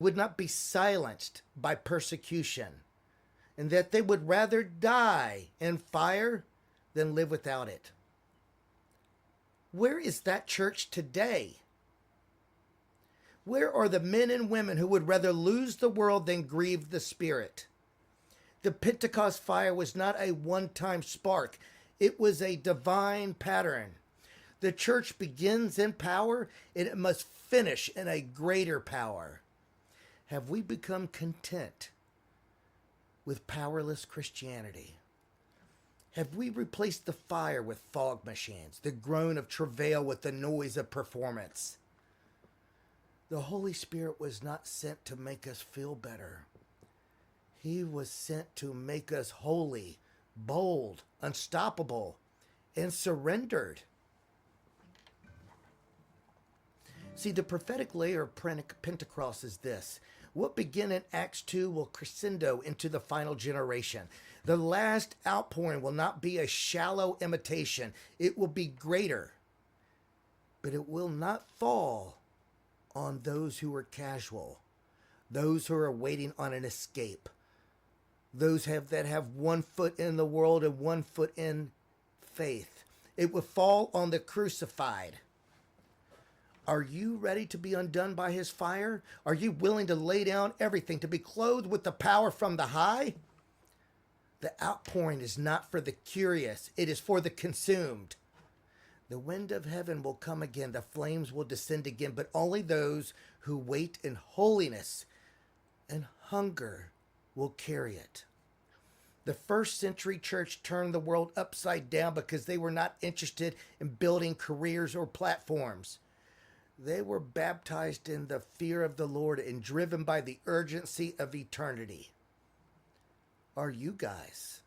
would not be silenced by persecution, and that they would rather die in fire than live without it. Where is that church today? Where are the men and women who would rather lose the world than grieve the Spirit? The Pentecost fire was not a one-time spark. It was a divine pattern. The church begins in power, and it must finish in a greater power. Have we become content with powerless Christianity? Have we replaced the fire with fog machines, the groan of travail with the noise of performance? The Holy Spirit was not sent to make us feel better. He was sent to make us holy, bold, unstoppable, and surrendered. See, the prophetic layer of Pentecost is this. What began in Acts 2 will crescendo into the final generation. The last outpouring will not be a shallow imitation. It will be greater. But it will not fall on those who are casual, those who are waiting on an escape, those that have 1 foot in the world and 1 foot in faith. It will fall on the crucified. Are you ready to be undone by his fire? Are you willing to lay down everything, to be clothed with the power from the high? The outpouring is not for the curious. It is for the consumed. The wind of heaven will come again. The flames will descend again, but only those who wait in holiness and hunger will carry it. The first century church turned the world upside down because they were not interested in building careers or platforms. They were baptized in the fear of the Lord and driven by the urgency of eternity. Are you guys?